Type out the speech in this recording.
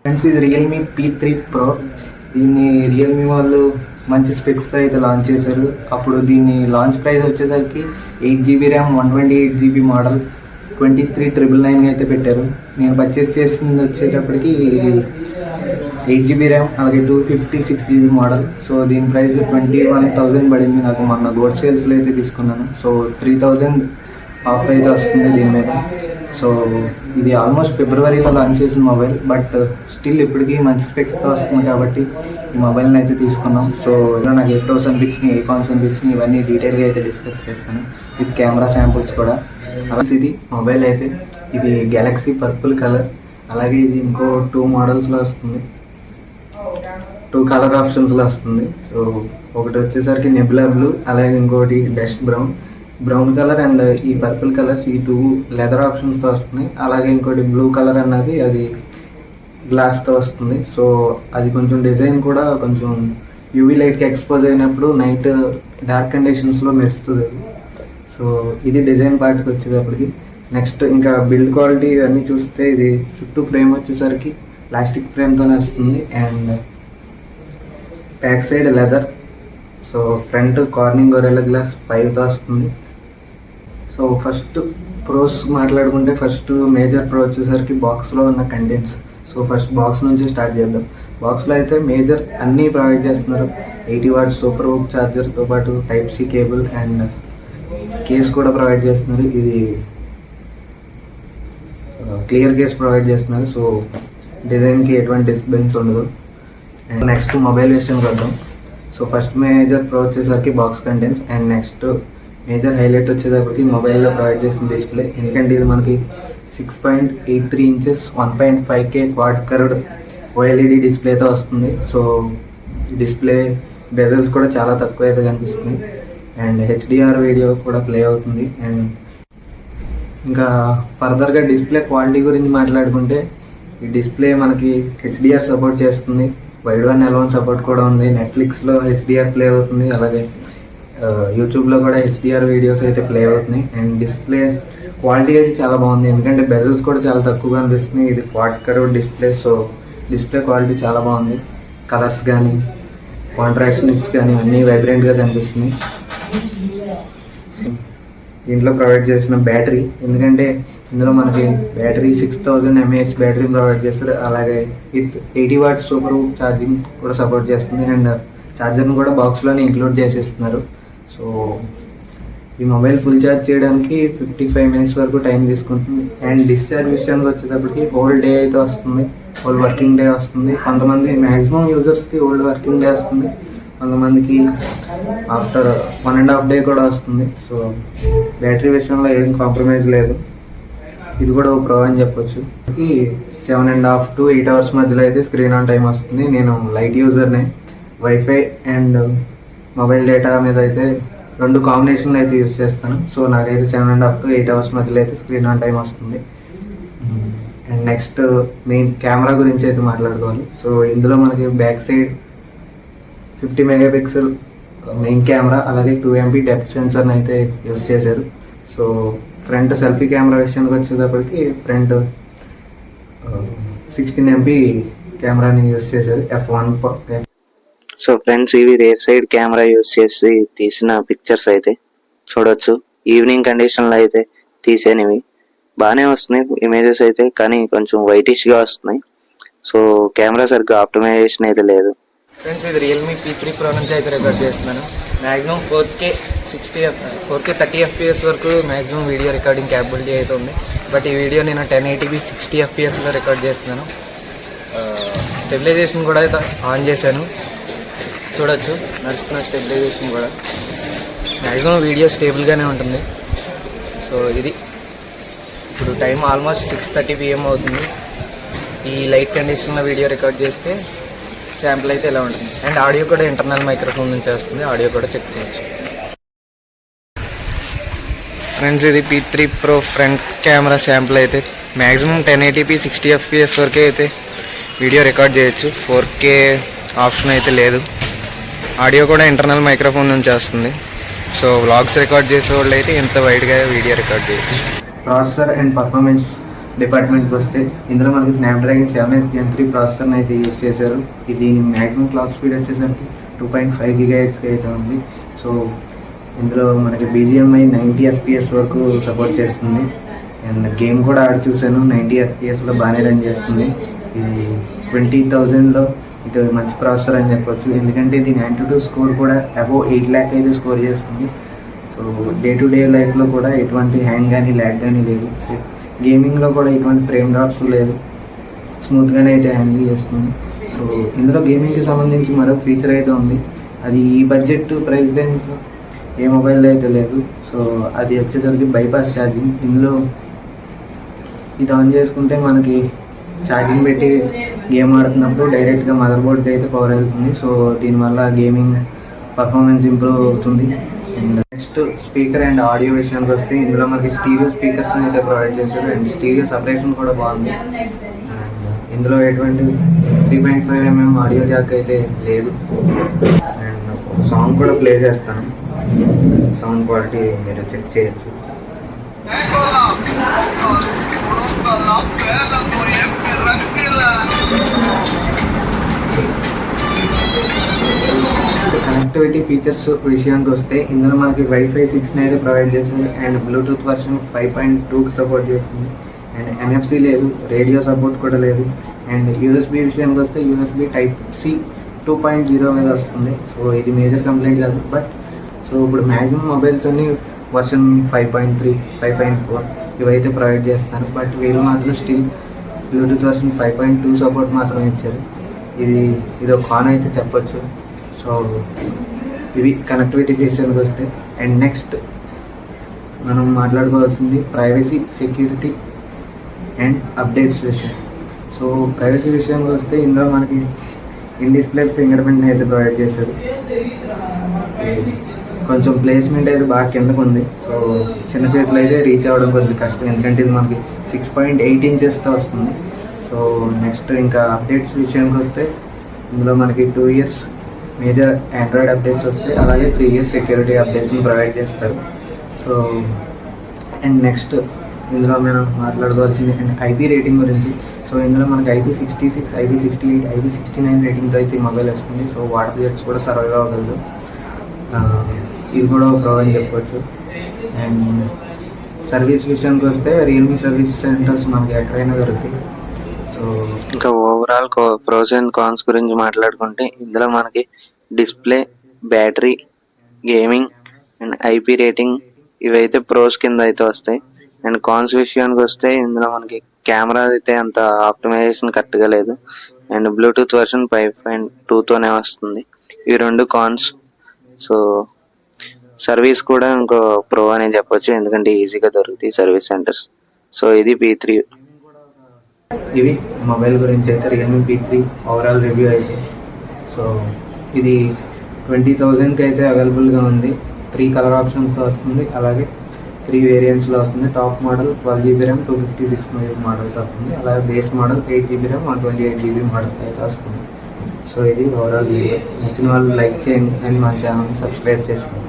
Friends, ఇది Realme P3 Pro. దీన్ని Realme వాళ్ళు మంచి స్పెక్స్తో అయితే లాంచ్ చేశారు. అప్పుడు దీన్ని లాంచ్ ప్రైస్ వచ్చేసరికి 8GB ర్యామ్ 128GB మోడల్ 23,999 అయితే పెట్టారు. నేను పర్చేస్ చేసింది వచ్చేటప్పటికి 8GB ర్యామ్ అలాగే 256GB మోడల్. సో దీని ప్రైస్ 21,000 పడింది నాకు. మొన్న గోల్డ్ సేల్స్లో అయితే తీసుకున్నాను. సో 3,000 ఆఫ్ అయితే వస్తుంది దీని మీద. సో ఇది ఆల్మోస్ట్ ఫిబ్రవరిలో లాంచ్ చేసిన మొబైల్, బట్ స్టిల్ ఇప్పటికీ మంచి స్పెక్స్తో వస్తుంది కాబట్టి ఈ మొబైల్ని అయితే తీసుకున్నాం. సో ఇలా నాకు ఏ ప్రోస్ అనిపించినాయి, ఏ కాన్స్ అనిపించినాయి, ఇవన్నీ డీటెయిల్గా అయితే డిస్కస్ చేస్తాను విత్ కెమెరా శాంపుల్స్ కూడా. అలాగే ఇది మొబైల్ అయితే ఇది గెలాక్సీ పర్పుల్ కలర్, అలాగే ఇది ఇంకో 2 మోడల్స్లో వస్తుంది, 2 కలర్ ఆప్షన్స్లో వస్తుంది. సో ఒకటి వచ్చేసరికి నెబులా బ్లూ, అలాగే ఇంకోటి డస్ట్ బ్రౌన్ కలర్ అండ్ ఈ పర్పుల్ కలర్స్, ఈ 2 లెదర్ ఆప్షన్స్తో వస్తున్నాయి. అలాగే ఇంకోటి బ్లూ కలర్ అన్నది అది గ్లాస్తో వస్తుంది. సో అది కొంచెం డిజైన్ కూడా కొంచెం యూవీ లైట్కి ఎక్స్పోజ్ అయినప్పుడు నైట్ డార్క్ కండిషన్స్లో మెరుస్తుంది. సో ఇది డిజైన్ పార్ట్కి వచ్చేటప్పటికి. నెక్స్ట్ ఇంకా బిల్డ్ క్వాలిటీ ఇవన్నీ చూస్తే ఇది చుట్టూ ఫ్రేమ్ వచ్చేసరికి ప్లాస్టిక్ ఫ్రేమ్తోనే వస్తుంది and back side leather. So front Corning Gorilla Glass 5తో వస్తుంది. సో ఫస్ట్ ప్రోస్ మాట్లాడుకుంటే ఫస్ట్ మేజర్ ప్రో వచ్చేసరికి బాక్స్లో ఉన్న కంటెంట్స్. సో ఫస్ట్ బాక్స్ నుంచి స్టార్ట్ చేద్దాం. బాక్స్లో అయితే మేజర్ అన్నీ ప్రొవైడ్ చేస్తున్నారు. 80W సూపర్ హుక్ ఛార్జర్తో పాటు Type-C కేబుల్ అండ్ కేస్ కూడా ప్రొవైడ్ చేస్తున్నారు. ఇది క్లియర్ కేస్ ప్రొవైడ్ చేస్తున్నారు. సో డిజైన్కి ఎటువంటి డిస్టర్బెన్స్ ఉండదు. అండ్ నెక్స్ట్ మొబైల్ విషయానికి వద్దాం. సో ఫస్ట్ మేజర్ ప్రో వచ్చేసరికి box contents and next major highlight వచ్చేటప్పటికి మొబైల్లో ప్రొవైడ్ చేసిన డిస్ప్లే. ఎందుకంటే ఇది మనకి 6.83 inches 1.5K quad curved OLED డిస్ప్లేతో వస్తుంది. సో డిస్ప్లే బెజల్స్ కూడా చాలా తక్కువ అయితే కనిపిస్తుంది అండ్ HDR వీడియో కూడా ప్లే అవుతుంది. అండ్ ఇంకా ఫర్దర్గా డిస్ప్లే క్వాలిటీ గురించి మాట్లాడుకుంటే ఈ డిస్ప్లే మనకి HDR సపోర్ట్ చేస్తుంది, వైడ్ L1 సపోర్ట్ కూడా ఉంది, నెట్ఫ్లిక్స్లో HDR ప్లే అవుతుంది, అలాగే యూట్యూబ్లో కూడా HDR వీడియోస్ అయితే ప్లే అవుతున్నాయి. అండ్ డిస్ప్లే క్వాలిటీ అయితే చాలా బాగుంది, ఎందుకంటే బెజల్స్ కూడా చాలా తక్కువగా అనిపిస్తుంది. ఇది quad curve display. So display quality చాలా బాగుంది. కలర్స్ కానీ కాంట్రాస్ట్ నిప్స్ కానీ అన్నీ వైబ్రెంట్గా కనిపిస్తున్నాయి. దీంట్లో ప్రొవైడ్ చేసిన బ్యాటరీ, ఎందుకంటే ఇందులో మనకి బ్యాటరీ 6000 mAh బ్యాటరీ ప్రొవైడ్ చేస్తారు. అలాగే with 80W super hook charging కూడా సపోర్ట్ చేస్తుంది అండ్ ఛార్జర్ని కూడా బాక్స్లోనే ఇంక్లూడ్ చేసేస్తున్నారు. సో ఈ మొబైల్ ఫుల్ ఛార్జ్ చేయడానికి 55 minutes వరకు టైం తీసుకుంటుంది. అండ్ డిశ్చార్జ్ విషయానికి వచ్చేటప్పటికి హోల్ డే అయితే వస్తుంది, హోల్ వర్కింగ్ డే వస్తుంది. కొంతమంది మ్యాక్సిమం యూజర్స్కి హోల్ వర్కింగ్ డే వస్తుంది, కొంతమందికి ఆఫ్టర్ 1.5 day కూడా వస్తుంది. సో బ్యాటరీ విషయంలో ఏం కాంప్రమైజ్ లేదు. ఇది కూడా ఒక ప్రో అని చెప్పొచ్చు. 7.5 to 8 hours మధ్యలో అయితే స్క్రీన్ ఆన్ టైం వస్తుంది. నేను లైట్ యూజర్నే, వైఫై అండ్ మొబైల్ డేటా మీద అయితే 2 కాంబినేషన్లు అయితే యూజ్ చేస్తాను. సో నాకైతే 7.5 to 8 hours మధ్యలో అయితే స్క్రీన్ ఆన్ టైం వస్తుంది. అండ్ నెక్స్ట్ మెయిన్ కెమెరా గురించి అయితే మాట్లాడుకోవాలి. సో ఇందులో మనకి back side 50 MP main camera, అలాగే 2 MP డెప్త్ సెన్సర్ని అయితే యూజ్ చేశారు. సో ఫ్రంట్ సెల్ఫీ కెమెరా విషయానికి వచ్చేటప్పటికి ఫ్రంట్ 16 MP కెమెరాని యూజ్ చేశారు, f1. సో ఫ్రెండ్స్, ఇవి రేర్ సైడ్ కెమెరా యూజ్ చేసి తీసిన పిక్చర్స్ అయితే చూడొచ్చు. ఈవినింగ్ కండిషన్లో అయితే తీసేనివి బాగానే వస్తున్నాయి ఇమేజెస్ అయితే, కానీ కొంచెం వైటిష్గా వస్తున్నాయి. సో కెమెరా సరిగ్గా ఆప్టిమైజేషన్ అయితే లేదు. ఫ్రెండ్స్, ఇది రియల్మీ P3 Pro నుంచి అయితే రికార్డ్ చేస్తున్నాను. మ్యాక్సిమం 4K 30 FPS వరకు మ్యాక్సిమం వీడియో రికార్డింగ్ క్యాపబిలిటీ అయితే ఉంది. బట్ ఈ వీడియో నేను 1080p 60 FPSలో రికార్డ్ చేస్తున్నాను. స్టెబిలైజేషన్ కూడా అయితే ఆన్ చేశాను, చూడొచ్చు నడుస్తున్న స్టెబిలైజేషన్ కూడా. మ్యాక్సిమం వీడియో స్టేబుల్గానే ఉంటుంది. సో ఇది ఇప్పుడు టైం ఆల్మోస్ట్ 6:30 PM అవుతుంది. ఈ లైట్ కండిషన్లో వీడియో రికార్డ్ చేస్తే శాంపుల్ అయితే ఇలా ఉంటుంది. అండ్ ఆడియో కూడా ఇంటర్నల్ మైక్రోఫోన్ నుంచి వస్తుంది, ఆడియో కూడా చెక్ చేయొచ్చు. ఫ్రెండ్స్, ఇది P3 Pro front camera sample అయితే మ్యాక్సిమం 1080p 60 FPS వరకే అయితే వీడియో రికార్డ్ చేయొచ్చు. 4K ఆప్షన్ అయితే లేదు. ఆడియో కూడా ఇంటర్నల్ మైక్రోఫోన్ నుంచి వస్తుంది. సో వ్లాగ్స్ రికార్డ్ చేసే వాళ్ళు అయితే ఇంత వైడ్గా వీడియో రికార్డ్ చేయొచ్చు. ప్రాసెసర్ అండ్ పర్ఫార్మెన్స్ డిపార్ట్మెంట్కి వస్తే ఇందులో మనకి స్నాప్డ్రాగన్ 7S Gen 3 ప్రాసెసర్ని అయితే యూస్ చేశారు. దీని మ్యాక్సిమం క్లాక్ స్పీడ్ వచ్చేసరికి 2.5 GHz అయితే ఉంది. సో ఇందులో మనకి BGMI 90 FPS వరకు సపోర్ట్ చేస్తుంది. అండ్ గేమ్ కూడా ఆడి చూసాను, 90 FPSలో బాగానే రన్ చేస్తుంది. ఇది 20,000లో ఇది మంచి ప్రాసెసర్ అని చెప్పొచ్చు, ఎందుకంటే దీని Antutu స్కోర్ కూడా అబోవ్ 8 lakh అయితే స్కోర్ చేస్తుంది. సో డే టు డే లైఫ్లో కూడా ఎటువంటి హ్యాంగ్ కానీ ల్యాగ్ కానీ లేదు. గేమింగ్లో కూడా ఎటువంటి ఫ్రేమ్ డ్రాప్స్ లేదు, స్మూత్గానే అయితే హ్యాండిల్ చేస్తుంది. సో ఇందులో గేమింగ్కి సంబంధించి మరొక ఫీచర్ అయితే ఉంది, అది ఈ బడ్జెట్ ప్రైస్ రేంజ్లో ఏ మొబైల్లో అయితే లేదు. సో అది వచ్చేసరికి బైపాస్ ఛార్జింగ్. ఇందులో ఇది ఆన్ చేసుకుంటే మనకి ఛార్జింగ్ పెట్టి గేమ్ ఆడుతున్నప్పుడు డైరెక్ట్గా మదర్ బోర్డ్కి అయితే పవర్ వెళ్తుంది. సో దీనివల్ల గేమింగ్ పర్ఫార్మెన్స్ ఇంప్రూవ్ అవుతుంది. And next speaker and audio విషయానికి వస్తే ఇందులో మనకి స్టీరియో స్పీకర్స్ అయితే ప్రొవైడ్ చేశారు. అండ్ స్టీరియో సపరేషన్ కూడా బాగుంది. అండ్ ఇందులో ఎటువంటి 3.5mm ఆడియో జాక్ అయితే లేదు. అండ్ సాంగ్ కూడా ప్లే చేస్తాను, సౌండ్ క్వాలిటీ మీరు చెక్ చేయొచ్చు. కనెక్టివిటీ ఫీచర్స్ విషయానికి వస్తే ఇందులో మనకి Wi-Fi 6 అయితే ప్రొవైడ్ చేస్తుంది. అండ్ బ్లూటూత్ వర్షన్ 5.2కి సపోర్ట్ చేస్తుంది. అండ్ NFC లేదు, రేడియో సపోర్ట్ కూడా లేదు. అండ్ USB విషయానికి వస్తే USB Type-C 2.0 మీద వస్తుంది. సో ఇది మేజర్ కంప్లైంట్ కాదు, బట్ సో ఇప్పుడు మ్యాక్సిమం మొబైల్స్ అన్ని వర్షన్ 5.3, 5.4 ఇవైతే ప్రొవైడ్ చేస్తున్నారు. బట్ వీళ్ళు మాత్రం స్టిల్ బ్లూటూత్ వర్షన్ 5.2 సపోర్ట్ మాత్రమే ఇచ్చారు. ఇది ఒక కాన్ అయితే చెప్పొచ్చు. సో ఇవి కనెక్టివిటీ విషయానికి వస్తే. అండ్ నెక్స్ట్ మనం మాట్లాడుకోవాల్సింది ప్రైవసీ, సెక్యూరిటీ అండ్ అప్డేట్స్ విషయం. సో ప్రైవసీ విషయానికి వస్తే ఇందులో మనకి ఇన్ డిస్ప్లే ఫింగర్ ప్రింట్ని అయితే ప్రొవైడ్ చేశారు. కొంచెం ప్లేస్మెంట్ అయితే బాగా కిందకు ఉంది. సో చిన్న చేతులు అయితే రీచ్ అవ్వడం కొంచెం కష్టం, ఎందుకంటే ఇది మనకి 6.8 ఇంచెస్తో వస్తుంది. సో నెక్స్ట్ ఇంకా అప్డేట్స్ విషయానికి వస్తే ఇందులో మనకి 2 years మేజర్ ఆండ్రాయిడ్ అప్డేట్స్ వస్తాయి, అలాగే 3 years సెక్యూరిటీ అప్డేట్స్ని ప్రొవైడ్ చేస్తారు. సో అండ్ నెక్స్ట్ ఇందులో మనం మాట్లాడుకోవాల్సింది IP రేటింగ్ గురించి. సో ఇందులో మనకి IP66, IP68, IP69 రేటింగ్తో అయితే మొబైల్ వస్తుంది. సో వాటర్ జెట్స్ కూడా సర్వైవ్ అవ్వగలదు, ఇది కూడా ఒక ప్రో అని చెప్పవచ్చు. అండ్ సర్వీస్ విషయానికి వస్తే రియల్మీ సర్వీస్ సెంటర్స్ మనకి ఎక్కడైనా దొరుకుతాయి. సో ఇంకా ఓవరాల్ ప్రోస్ అండ్ కాన్స్ గురించి మాట్లాడుకుంటే ఇందులో మనకి display, battery, gaming and IP rating ఇవైతే ప్రోస్ కింద అయితే వస్తాయి. అండ్ కాన్స్ విషయానికి వస్తే ఇందులో మనకి కెమెరా అయితే అంత ఆప్టిమైజేషన్ కరెక్ట్గా లేదు. అండ్ బ్లూటూత్ వర్షన్ 5.2తోనే వస్తుంది. ఇవి 2 కాన్స్. సో సర్వీస్ కూడా ఇంకో ప్రో అనే చెప్పొచ్చు, ఎందుకంటే ఈజీగా దొరుకుతాయి సర్వీస్ సెంటర్స్. సో ఇది P3. ఇవి మొబైల్ గురించి అయితే రియల్మీ P3 ఓవరాల్ రివ్యూ అయితే. సో ఇది 20,000కి అయితే అవైలబుల్గా ఉంది. 3 కలర్ ఆప్షన్స్తో వస్తుంది, అలాగే 3 వేరియంట్స్లో వస్తుంది. Top model 12GB RAM 256MB మోడల్తో వస్తుంది, అలాగే base model 8GB RAM 128GB మోడల్తో అయితే వస్తుంది. సో ఇది ఓవరాల్ వీడియో. నచ్చిన వాళ్ళు లైక్ చేయండి అండ్ మా ఛానల్ సబ్స్క్రైబ్ చేసుకోండి.